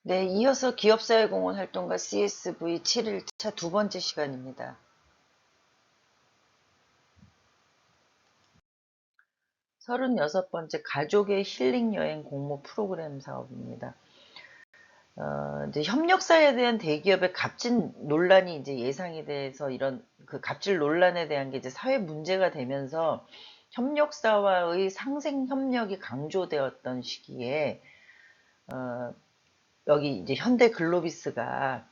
네, 이어서 기업사회공헌 활동가 CSV 7일차 두 번째 시간입니다. 36번째 가족의 힐링 여행 공모 프로그램 사업입니다. 이제 협력사에 대한 대기업의 갑질 논란이 이제 예상이 돼서 이런 그 갑질 논란에 대한 게 이제 사회 문제가 되면서 협력사와의 상생 협력이 강조되었던 시기에 여기 이제 현대 글로비스가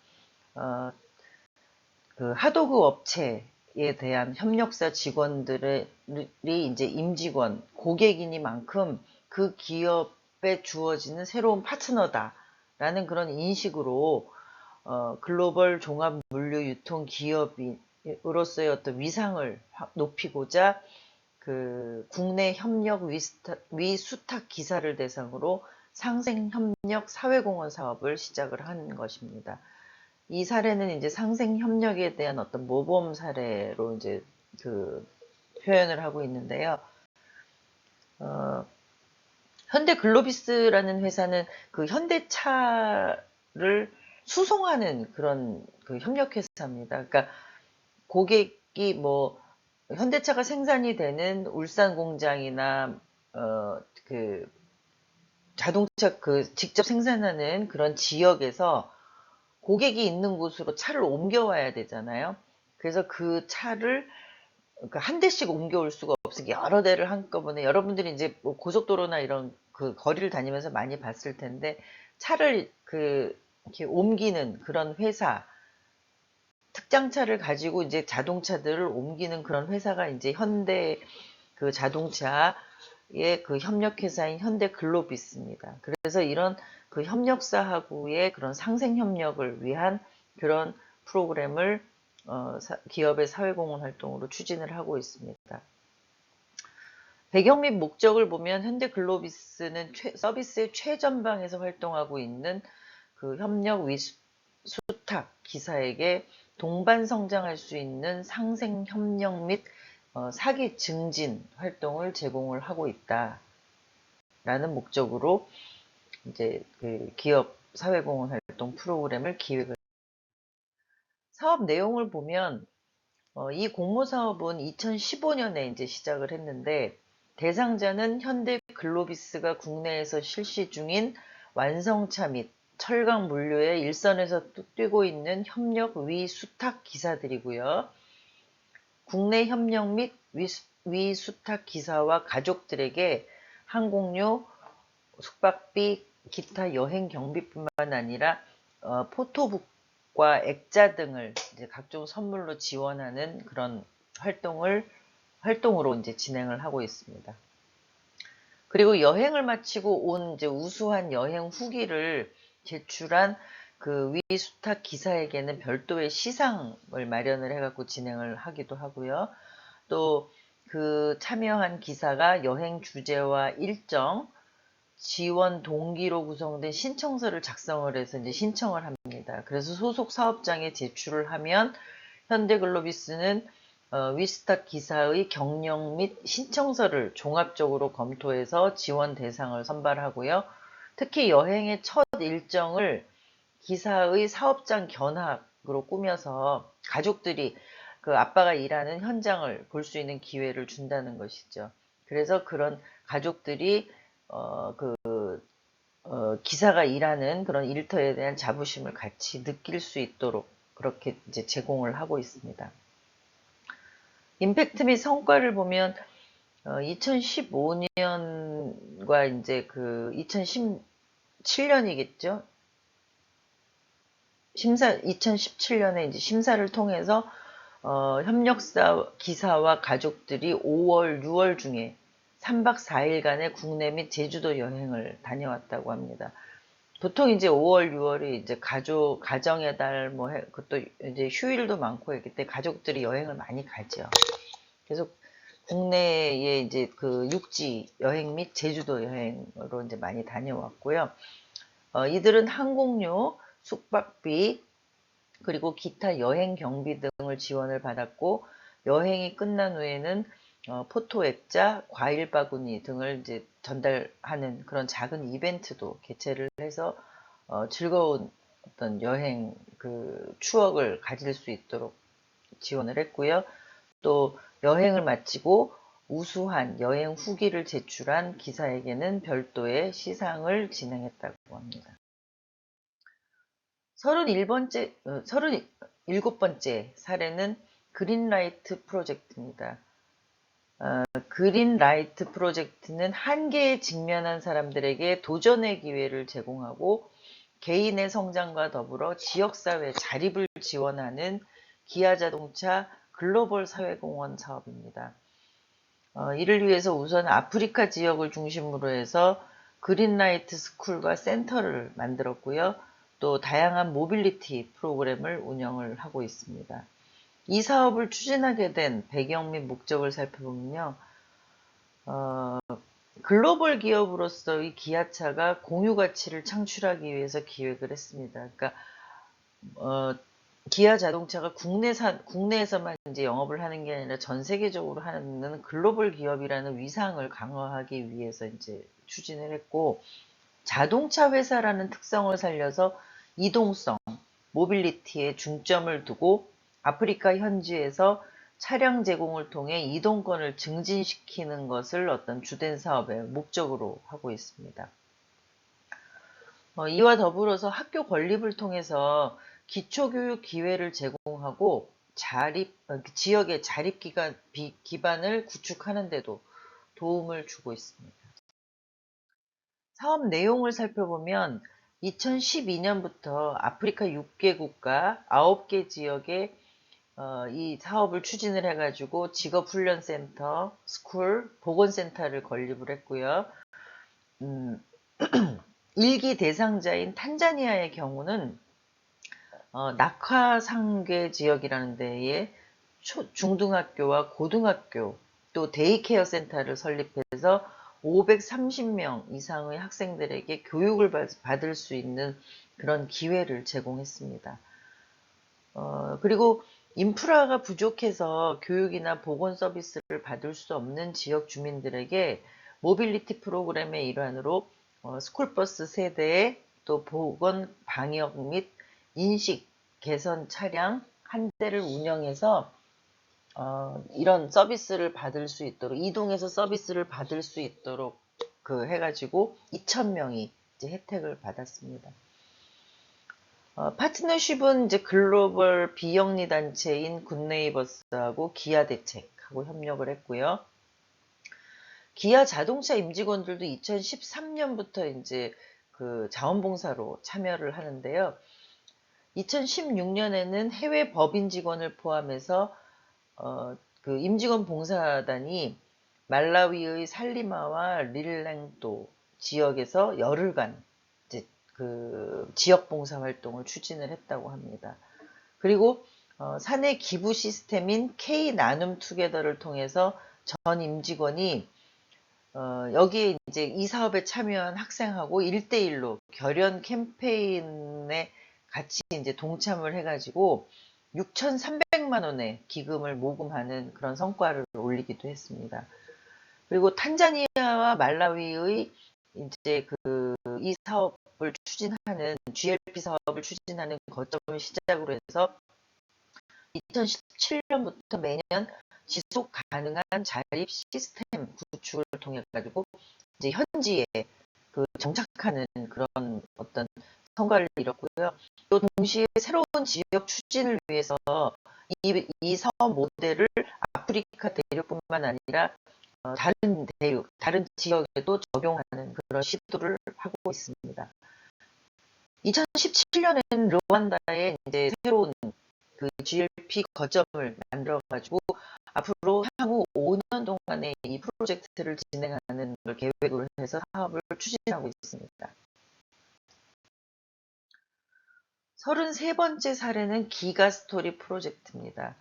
그 하도급 업체에 대한 협력사 직원들이 이제 임직원, 고객이니만큼 그 기업에 주어지는 새로운 파트너다라는 그런 인식으로 글로벌 종합 물류 유통 기업으로서의 어떤 위상을 높이고자 그 국내 협력 위수탁 기사를 대상으로 상생 협력 사회공헌 사업을 시작을 한 것입니다. 이 사례는 이제 상생 협력에 대한 어떤 모범 사례로 이제 그 표현을 하고 있는데요. 현대 글로비스라는 회사는 그 현대차를 수송하는 그런 그 협력회사입니다. 그러니까 고객이 뭐 현대차가 생산이 되는 울산 공장이나 그 자동차 그 직접 생산하는 그런 지역에서 고객이 있는 곳으로 차를 옮겨와야 되잖아요. 그래서 그 차를 그러니까 한 대씩 옮겨올 수가 없으니까 여러 대를 한꺼번에 여러분들이 이제 뭐 고속도로나 이런 그 거리를 다니면서 많이 봤을 텐데 차를 그 이렇게 옮기는 그런 회사 특장차를 가지고 이제 자동차들을 옮기는 그런 회사가 이제 현대 그 자동차의 그 협력회사인 현대 글로비스입니다. 그래서 이런 그 협력사하고의 그런 상생 협력을 위한 그런 프로그램을 기업의 사회공헌 활동으로 추진을 하고 있습니다. 배경 및 목적을 보면 현대 글로비스는 서비스의 최전방에서 활동하고 있는 그 협력 위수탁 기사에게 동반 성장할 수 있는 상생 협력 및 사기 증진 활동을 제공을 하고 있다라는 목적으로 이제 그 기업 사회공헌 활동 프로그램을 기획을. 사업 내용을 보면 이 공모 사업은 2015년에 이제 시작을 했는데 대상자는 현대 글로비스가 국내에서 실시 중인 완성차 및 철강 물류의 일선에서 뛰고 있는 협력 위수탁 기사들이고요. 국내 협력 및 위수탁 기사와 가족들에게 항공료, 숙박비, 기타 여행 경비뿐만 아니라 포토북과 액자 등을 이제 각종 선물로 지원하는 그런 활동으로 이제 진행을 하고 있습니다. 그리고 여행을 마치고 온 이제 우수한 여행 후기를 제출한 그 위수탁 기사에게는 별도의 시상을 마련을 해갖고 진행을 하기도 하고요. 또 그 참여한 기사가 여행 주제와 일정, 지원 동기로 구성된 신청서를 작성을 해서 이제 신청을 합니다. 그래서 소속 사업장에 제출을 하면 현대글로비스는 위스탁 기사의 경력 및 신청서를 종합적으로 검토해서 지원 대상을 선발하고요. 특히 여행의 첫 일정을 기사의 사업장 견학으로 꾸며서 가족들이 그 아빠가 일하는 현장을 볼 수 있는 기회를 준다는 것이죠. 그래서 그런 가족들이 기사가 일하는 그런 일터에 대한 자부심을 같이 느낄 수 있도록 그렇게 이제 제공을 하고 있습니다. 임팩트 및 성과를 보면 2015년과 이제 그 2017년이겠죠. 2017년에 이제 심사를 통해서 협력사 기사와 가족들이 5월, 6월 중에 3박 4일간의 국내 및 제주도 여행을 다녀왔다고 합니다. 보통 이제 5월, 6월이 이제 가정의 달, 뭐, 그것도 이제 휴일도 많고 했기 때문에 가족들이 여행을 많이 가죠. 그래서 국내에 이제 그 육지 여행 및 제주도 여행으로 이제 많이 다녀왔고요. 이들은 항공료, 숙박비, 그리고 기타 여행 경비 등을 지원을 받았고, 여행이 끝난 후에는 포토 액자, 과일 바구니 등을 이제 전달하는 그런 작은 이벤트도 개최를 해서 즐거운 어떤 여행 추억을 가질 수 있도록 지원을 했고요. 또 여행을 마치고 우수한 여행 후기를 제출한 기사에게는 별도의 시상을 진행했다고 합니다. 37번째 사례는 그린라이트 프로젝트입니다. 그린라이트 프로젝트는 한계에 직면한 사람들에게 도전의 기회를 제공하고 개인의 성장과 더불어 지역사회 자립을 지원하는 기아자동차 글로벌 사회공헌 사업입니다. 이를 위해서 우선 아프리카 지역을 중심으로 해서 그린라이트 스쿨과 센터를 만들었고요. 또 다양한 모빌리티 프로그램을 운영을 하고 있습니다. 이 사업을 추진하게 된 배경 및 목적을 살펴보면요. 글로벌 기업으로서의 기아차가 공유 가치를 창출하기 위해서 기획을 했습니다. 그러니까 기아 자동차가 국내에서만 이제 영업을 하는 게 아니라 전 세계적으로 하는 글로벌 기업이라는 위상을 강화하기 위해서 이제 추진을 했고, 자동차 회사라는 특성을 살려서 이동성, 모빌리티에 중점을 두고 아프리카 현지에서 차량 제공을 통해 이동권을 증진시키는 것을 어떤 주된 사업의 목적으로 하고 있습니다. 이와 더불어서 학교 건립을 통해서 기초교육 기회를 제공하고 지역의 자립 기반을 구축하는 데도 도움을 주고 있습니다. 사업 내용을 살펴보면 2012년부터 아프리카 6개 국가 9개 지역에 이 사업을 추진을 해가지고 직업훈련센터, 스쿨, 보건센터를 건립을 했고요. 1기 대상자인 탄자니아의 경우는 낙하상계 지역이라는 데에 중등학교와 고등학교 또 데이케어 센터를 설립해서 530명 이상의 학생들에게 교육을 받을 수 있는 그런 기회를 제공했습니다. 그리고 인프라가 부족해서 교육이나 보건 서비스를 받을 수 없는 지역 주민들에게 모빌리티 프로그램의 일환으로 스쿨버스 세대에 또 보건 방역 및 인식 개선 차량 한 대를 운영해서 이런 서비스를 받을 수 있도록 이동해서 서비스를 받을 수 있도록 해가지고 2,000명이 이제 혜택을 받았습니다. 파트너십은 이제 글로벌 비영리 단체인 굿네이버스하고 기아대책하고 협력을 했고요. 기아 자동차 임직원들도 2013년부터 이제 자원봉사로 참여를 하는데요. 2016년에는 해외 법인 직원을 포함해서 임직원 봉사단이 말라위의 살리마와 릴랭도 지역에서 열흘간 이제 지역 봉사 활동을 추진을 했다고 합니다. 그리고 사내 기부 시스템인 K 나눔 투게더를 통해서 전 임직원이 여기에 이제 이 사업에 참여한 학생하고 1대1로 결연 캠페인에 같이 이제 동참을 해가지고 6,300만 원의 기금을 모금하는 그런 성과를 올리기도 했습니다. 그리고 탄자니아와 말라위의 이제 이 사업을 추진하는 GLP 사업을 추진하는 거점을 시작으로 해서 2017년부터 매년 지속 가능한 자립 시스템 구축을 통해 가지고 이제 현지에 정착하는 그런 어떤 성과를 이뤘고요. 또 동시에 새로운 지역 추진을 위해서 이 사업 모델을 아프리카 대륙뿐만 아니라 다른 대륙, 다른 지역에도 적용하는 그런 시도를 하고 있습니다. 2017년에는 르완다에 이제 새로운 GLP 거점을 만들어가지고 앞으로 향후 5년 동안에 이 프로젝트를 진행하는 걸 계획으로 해서 사업을 추진하고 있습니다. 33번째 사례는 기가 스토리 프로젝트입니다.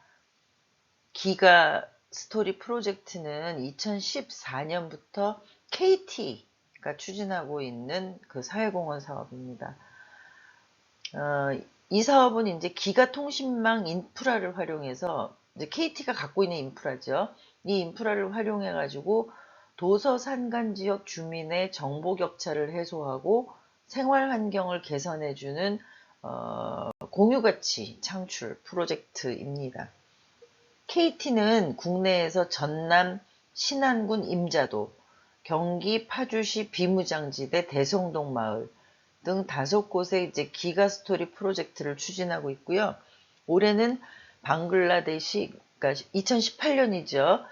기가 스토리 프로젝트는 2014년부터 KT가 추진하고 있는 사회공헌 사업입니다. 이 사업은 이제 기가통신망 인프라를 활용해서 이제 KT가 갖고 있는 인프라죠. 이 인프라를 활용해 가지고 도서 산간 지역 주민의 정보 격차를 해소하고 생활 환경을 개선해주는 공유가치 창출 프로젝트입니다. KT는 국내에서 전남 신안군 임자도, 경기 파주시 비무장지대 대성동 마을 등 5곳의 이제 기가스토리 프로젝트를 추진하고 있고요. 올해는 방글라데시, 그러니까 2018년이죠.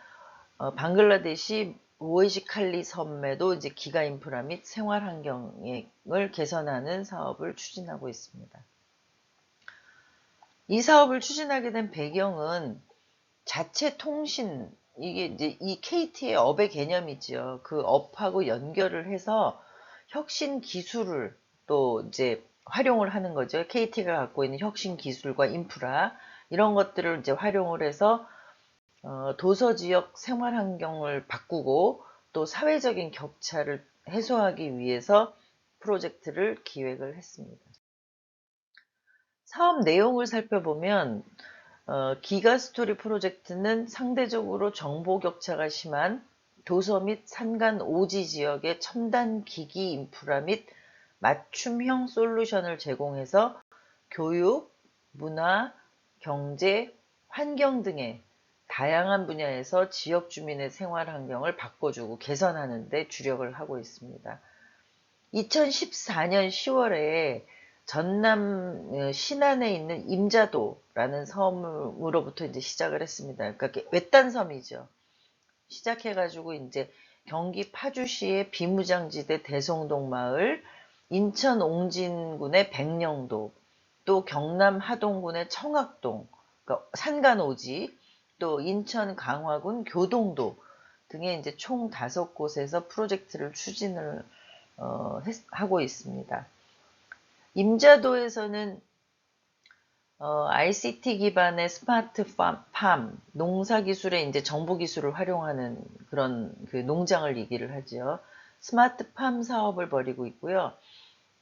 방글라데시 모에시칼리 섬에도 이제 기가 인프라 및 생활 환경을 개선하는 사업을 추진하고 있습니다. 이 사업을 추진하게 된 배경은 자체 통신, 이게 이제 이 KT의 업의 개념이죠. 그 업하고 연결을 해서 혁신 기술을 또 이제 활용을 하는 거죠. KT가 갖고 있는 혁신 기술과 인프라, 이런 것들을 이제 활용을 해서 도서 지역 생활 환경을 바꾸고 또 사회적인 격차를 해소하기 위해서 프로젝트를 기획을 했습니다. 사업 내용을 살펴보면 기가스토리 프로젝트는 상대적으로 정보 격차가 심한 도서 및 산간 오지 지역의 첨단 기기 인프라 및 맞춤형 솔루션을 제공해서 교육, 문화, 경제, 환경 등의 다양한 분야에서 지역 주민의 생활 환경을 바꿔주고 개선하는 데 주력을 하고 있습니다. 2014년 10월에 전남 신안에 있는 임자도라는 섬으로부터 이제 시작을 했습니다. 그러니까 외딴 섬이죠. 시작해가지고 이제 경기 파주시의 비무장지대 대성동 마을, 인천 옹진군의 백령도, 또 경남 하동군의 청학동, 그러니까 산간오지, 또 인천 강화군 교동도 등의 이제 총 5곳에서 프로젝트를 추진을 하고 있습니다. 임자도에서는 ICT 기반의 스마트 팜, 농사 기술의 이제 정보 기술을 활용하는 그런 그 농장을 얘기를 하죠. 스마트 팜 사업을 벌이고 있고요.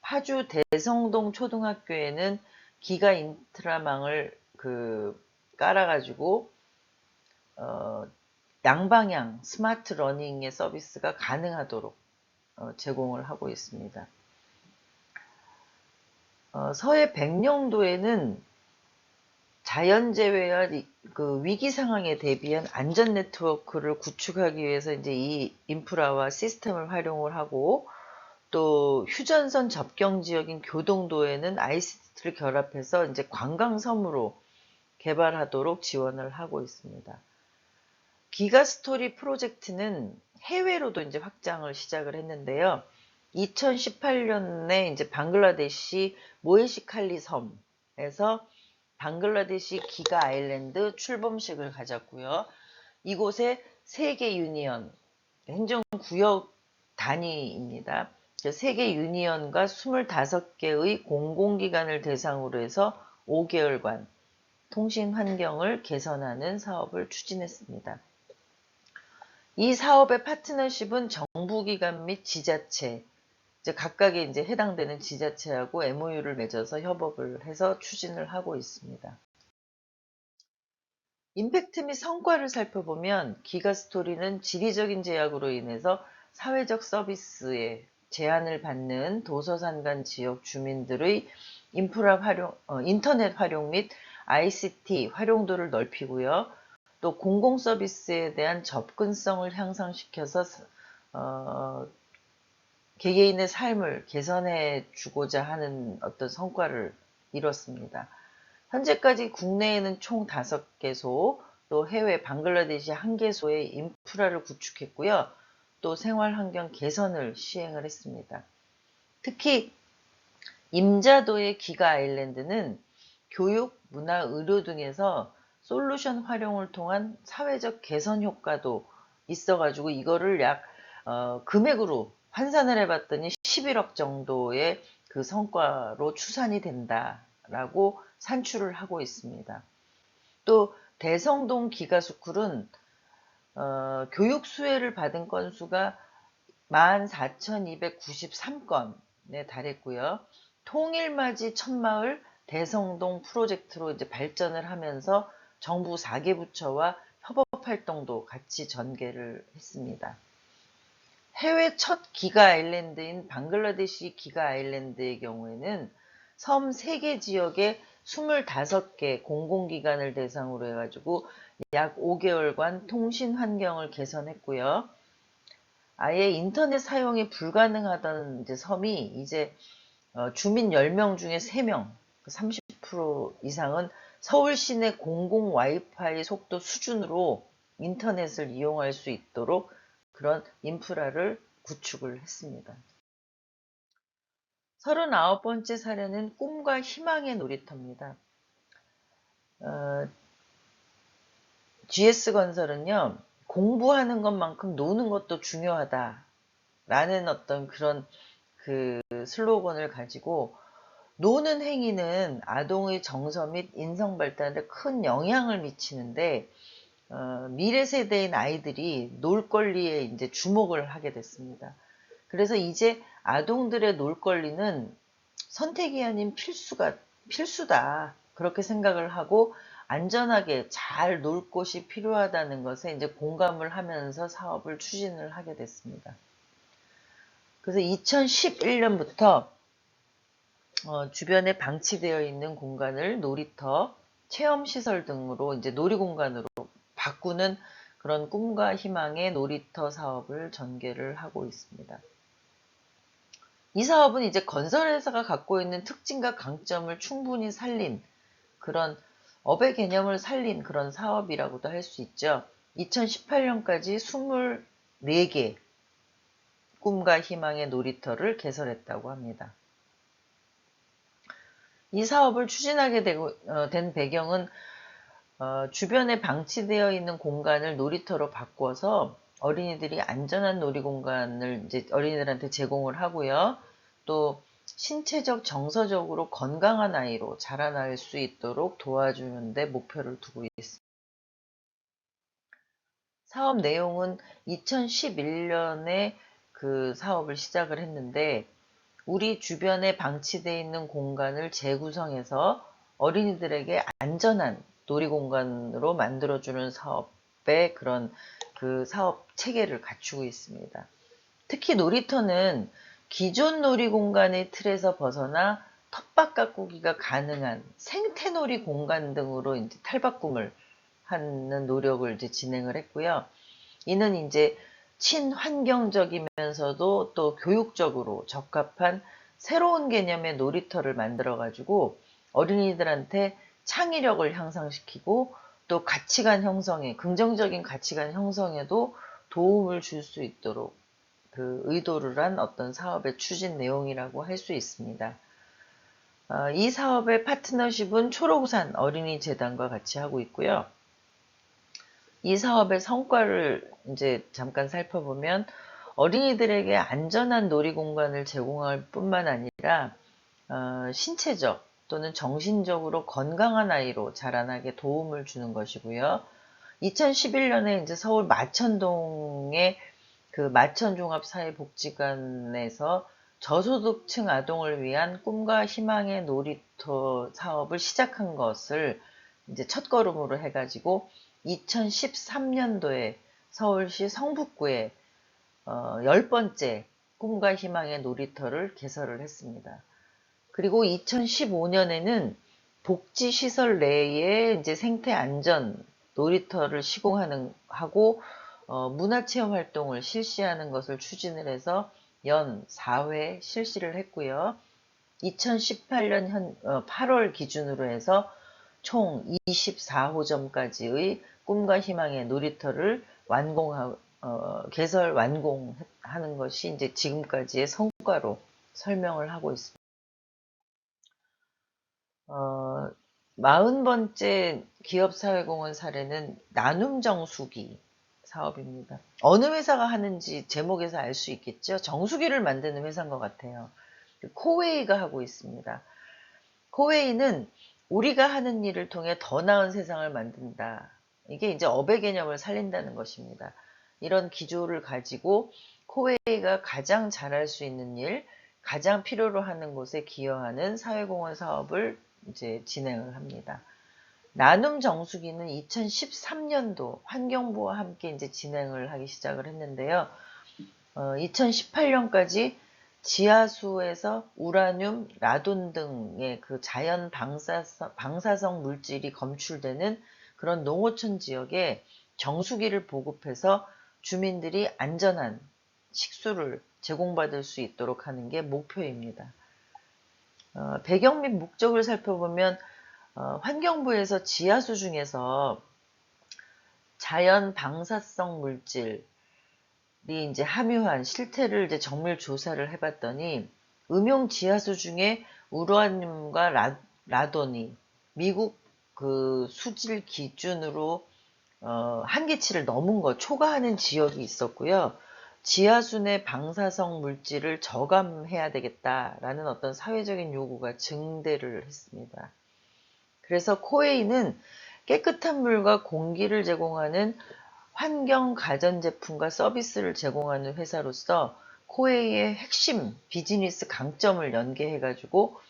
파주 대성동 초등학교에는 기가 인트라망을 깔아가지고 양방향 스마트 러닝의 서비스가 가능하도록 제공을 하고 있습니다. 서해 백령도에는 자연재해와 그 위기 상황에 대비한 안전 네트워크를 구축하기 위해서 이제 이 인프라와 시스템을 활용을 하고, 또 휴전선 접경 지역인 교동도에는 ICT를 결합해서 이제 관광섬으로 개발하도록 지원을 하고 있습니다. 기가스토리 프로젝트는 해외로도 이제 확장을 시작을 했는데요. 2018년에 이제 방글라데시 모에시칼리 섬에서 방글라데시 기가 아일랜드 출범식을 가졌고요. 이곳에 세계 유니언, 행정구역 단위입니다. 세계 유니언과 25개의 공공기관을 대상으로 해서 5개월간 통신 환경을 개선하는 사업을 추진했습니다. 이 사업의 파트너십은 정부기관 및 지자체, 이제 각각의 이제 해당되는 지자체하고 MOU를 맺어서 협업을 해서 추진을 하고 있습니다. 임팩트 및 성과를 살펴보면 기가스토리는 지리적인 제약으로 인해서 사회적 서비스에 제한을 받는 도서산간 지역 주민들의 인프라 활용, 인터넷 활용 및 ICT 활용도를 넓히고요. 또 공공 서비스에 대한 접근성을 향상시켜서 개개인의 삶을 개선해 주고자 하는 어떤 성과를 이뤘습니다. 현재까지 국내에는 총 5개소, 또 해외 방글라데시 1개소의 인프라를 구축했고요. 또 생활환경 개선을 시행을 했습니다. 특히 임자도의 기가 아일랜드는 교육, 문화, 의료 등에서 솔루션 활용을 통한 사회적 개선 효과도 있어가지고 이거를 약 금액으로 환산을 해봤더니 11억 정도의 그 성과로 추산이 된다라고 산출을 하고 있습니다. 또 대성동 기가스쿨은 교육 수혜를 받은 건수가 14,293건에 달했고요. 통일맞이 첫마을 대성동 프로젝트로 이제 발전을 하면서 정부 4개 부처와 협업 활동도 같이 전개를 했습니다. 해외 첫 기가 아일랜드인 방글라데시 기가 아일랜드의 경우에는 섬 3개 지역에 25개 공공기관을 대상으로 해가지고 약 5개월간 통신 환경을 개선했고요. 아예 인터넷 사용이 불가능하던 이제 섬이 이제 주민 10명 중에 3명, 30% 이상은 서울 시내 공공 와이파이 속도 수준으로 인터넷을 이용할 수 있도록 그런 인프라를 구축을 했습니다. 39번째 사례는 꿈과 희망의 놀이터입니다. GS건설은요, 공부하는 것만큼 노는 것도 중요하다라는 어떤 그런 그 슬로건을 가지고 노는 행위는 아동의 정서 및 인성 발달에 큰 영향을 미치는데 미래 세대인 아이들이 놀 권리에 이제 주목을 하게 됐습니다. 그래서 이제 아동들의 놀 권리는 선택이 아닌 필수다. 그렇게 생각을 하고 안전하게 잘 놀 곳이 필요하다는 것에 이제 공감을 하면서 사업을 추진을 하게 됐습니다. 그래서 2011년부터 주변에 방치되어 있는 공간을 놀이터, 체험시설 등으로 이제 놀이공간으로 바꾸는 그런 꿈과 희망의 놀이터 사업을 전개를 하고 있습니다. 이 사업은 이제 건설회사가 갖고 있는 특징과 강점을 충분히 살린 그런 업의 개념을 살린 그런 사업이라고도 할 수 있죠. 2018년까지 24개 꿈과 희망의 놀이터를 개설했다고 합니다. 이 사업을 추진하게 된 배경은 주변에 방치되어 있는 공간을 놀이터로 바꿔서 어린이들이 안전한 놀이공간을 이제 어린이들한테 제공을 하고요. 또 신체적, 정서적으로 건강한 아이로 자라날 수 있도록 도와주는 데 목표를 두고 있습니다. 사업 내용은 2011년에 그 사업을 시작을 했는데 우리 주변에 방치되어 있는 공간을 재구성해서 어린이들에게 안전한 놀이공간으로 만들어주는 사업의 그런 그 사업 체계를 갖추고 있습니다. 특히 놀이터는 기존 놀이공간의 틀에서 벗어나 텃밭 가꾸기가 가능한 생태놀이 공간 등으로 이제 탈바꿈을 하는 노력을 이제 진행을 했고요. 이는 이제 친환경적이면서도 또 교육적으로 적합한 새로운 개념의 놀이터를 만들어 가지고 어린이들한테 창의력을 향상시키고 또 가치관 형성에 긍정적인 가치관 형성에도 도움을 줄 수 있도록 그 의도를 한 어떤 사업의 추진 내용이라고 할 수 있습니다. 이 사업의 파트너십은 초록우산 어린이재단과 같이 하고 있고요. 이 사업의 성과를 이제 잠깐 살펴보면 어린이들에게 안전한 놀이공간을 제공할 뿐만 아니라 신체적 또는 정신적으로 건강한 아이로 자라나게 도움을 주는 것이고요. 2011년에 이제 서울 마천동의 그 마천종합사회복지관에서 저소득층 아동을 위한 꿈과 희망의 놀이터 사업을 시작한 것을 이제 첫걸음으로 해가지고 2013년도에 서울시 성북구에 10번째 꿈과 희망의 놀이터를 개설을 했습니다. 그리고 2015년에는 복지시설 내에 이제 생태안전 놀이터를 하고 문화체험 활동을 실시하는 것을 추진을 해서 연 4회 실시를 했고요. 2018년 8월 기준으로 해서 총 24호점까지의 꿈과 희망의 놀이터를 개설 완공하는 것이 이제 지금까지의 성과로 설명을 하고 있습니다. 40번째 기업사회공헌 사례는 나눔 정수기 사업입니다. 어느 회사가 하는지 제목에서 알 수 있겠죠? 정수기를 만드는 회사인 것 같아요. 코웨이가 하고 있습니다. 코웨이는 우리가 하는 일을 통해 더 나은 세상을 만든다. 이게 이제 업의 개념을 살린다는 것입니다. 이런 기조를 가지고 코웨이가 가장 잘할 수 있는 일, 가장 필요로 하는 곳에 기여하는 사회공헌 사업을 이제 진행을 합니다. 나눔 정수기는 2013년도 환경부와 함께 이제 진행을 하기 시작을 했는데요. 2018년까지 지하수에서 우라늄, 라돈 등의 그 자연 방사성 물질이 검출되는 그런 농어촌 지역에 정수기를 보급해서 주민들이 안전한 식수를 제공받을 수 있도록 하는 게 목표입니다. 배경 및 목적을 살펴보면 환경부에서 지하수 중에서 자연 방사성 물질이 이제 함유한 실태를 이제 정밀 조사를 해봤더니 음용 지하수 중에 우라늄과 라돈이 미국 그 수질 기준으로 한계치를 넘은 거 초과하는 지역이 있었고요. 지하수 내 방사성 물질을 저감해야 되겠다라는 어떤 사회적인 요구가 증대를 했습니다. 그래서 코웨이는 깨끗한 물과 공기를 제공하는 환경 가전제품과 서비스를 제공하는 회사로서 코웨이의 핵심 비즈니스 강점을 연계해가지고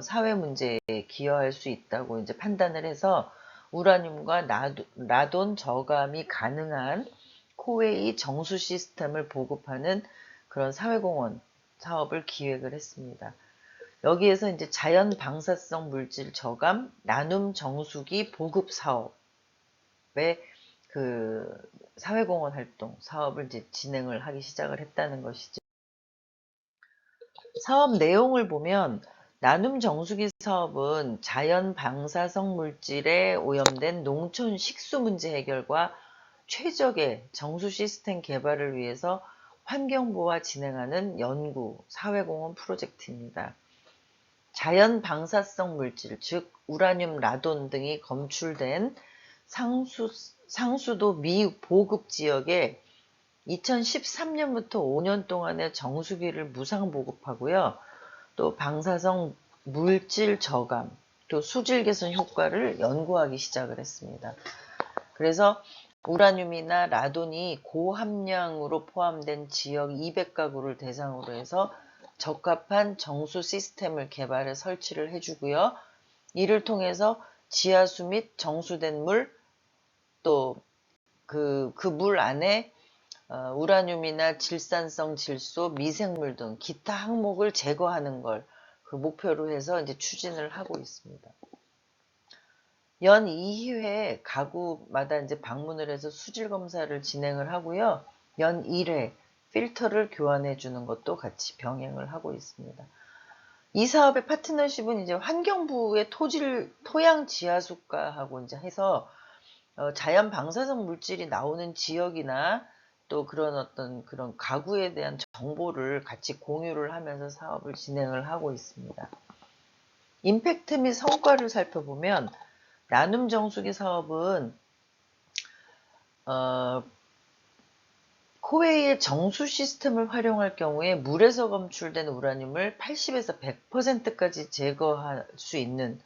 사회 문제에 기여할 수 있다고 이제 판단을 해서 우라늄과 라돈 저감이 가능한 코웨이 정수 시스템을 보급하는 그런 사회공헌 사업을 기획을 했습니다. 여기에서 이제 자연 방사성 물질 저감, 나눔 정수기 보급 사업의 그 사회공헌 활동 사업을 이제 진행을 하기 시작을 했다는 것이죠. 사업 내용을 보면 나눔 정수기 사업은 자연 방사성 물질에 오염된 농촌 식수 문제 해결과 최적의 정수 시스템 개발을 위해서 환경부와 진행하는 연구, 사회공헌 프로젝트입니다. 자연 방사성 물질, 즉 우라늄, 라돈 등이 검출된 상수도 미보급 지역에 2013년부터 5년 동안의 정수기를 무상 보급하고요. 또 방사성 물질 저감, 또 수질 개선 효과를 연구하기 시작을 했습니다. 그래서 우라늄이나 라돈이 고함량으로 포함된 지역 200가구를 대상으로 해서 적합한 정수 시스템을 개발해 설치를 해주고요. 이를 통해서 지하수 및 정수된 물, 또 그 물 안에 우라늄이나 질산성 질소, 미생물 등 기타 항목을 제거하는 걸 그 목표로 해서 이제 추진을 하고 있습니다. 연 2회 가구마다 이제 방문을 해서 수질 검사를 진행을 하고요. 연 1회 필터를 교환해 주는 것도 같이 병행을 하고 있습니다. 이 사업의 파트너십은 이제 환경부의 토양 지하수과하고 이제 해서 자연 방사성 물질이 나오는 지역이나 또 그런 어떤 그런 가구에 대한 정보를 같이 공유를 하면서 사업을 진행을 하고 있습니다. 임팩트 및 성과를 살펴보면 나눔 정수기 사업은 코웨이의 정수 시스템을 활용할 경우에 물에서 검출된 우라늄을 80에서 100%까지 제거할 수 있는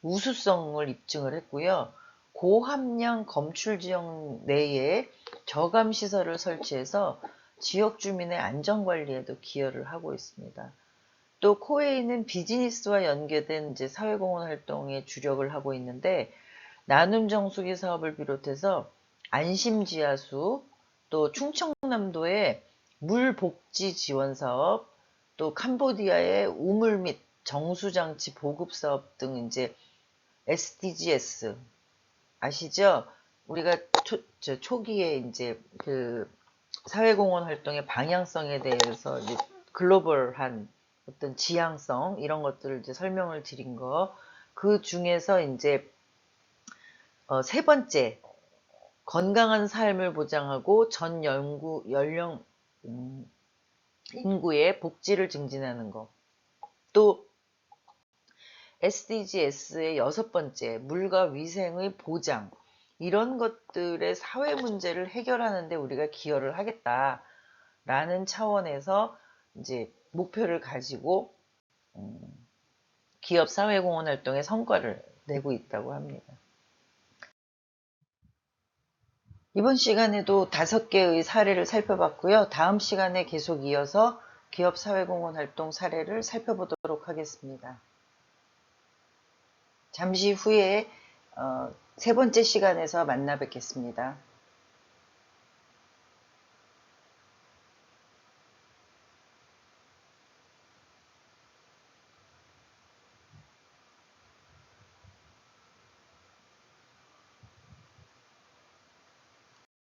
우수성을 입증을 했고요. 고함량 검출 지역 내에 저감 시설을 설치해서 지역 주민의 안전관리에도 기여를 하고 있습니다. 또 코웨이는 비즈니스와 연계된 이제 사회공헌 활동에 주력을 하고 있는데 나눔 정수기 사업을 비롯해서 안심지하수, 또 충청남도의 물복지 지원 사업, 또 캄보디아의 우물 및 정수장치 보급 사업 등 이제 SDGs 아시죠? 우리가 초기에 이제 그 사회공헌 활동의 방향성에 대해서 이제 글로벌한 어떤 지향성 이런 것들을 이제 설명을 드린 거, 그 중에서 이제 세 번째 건강한 삶을 보장하고 전 연령 인구의 복지를 증진하는 것, 또 SDGs의 여섯 번째 물과 위생의 보장, 이런 것들의 사회 문제를 해결하는 데 우리가 기여를 하겠다라는 차원에서 이제 목표를 가지고 기업 사회공헌 활동의 성과를 내고 있다고 합니다. 이번 시간에도 5개의 사례를 살펴봤고요. 다음 시간에 계속 이어서 기업 사회공헌 활동 사례를 살펴보도록 하겠습니다. 잠시 후에 세 번째 시간에서 만나 뵙겠습니다.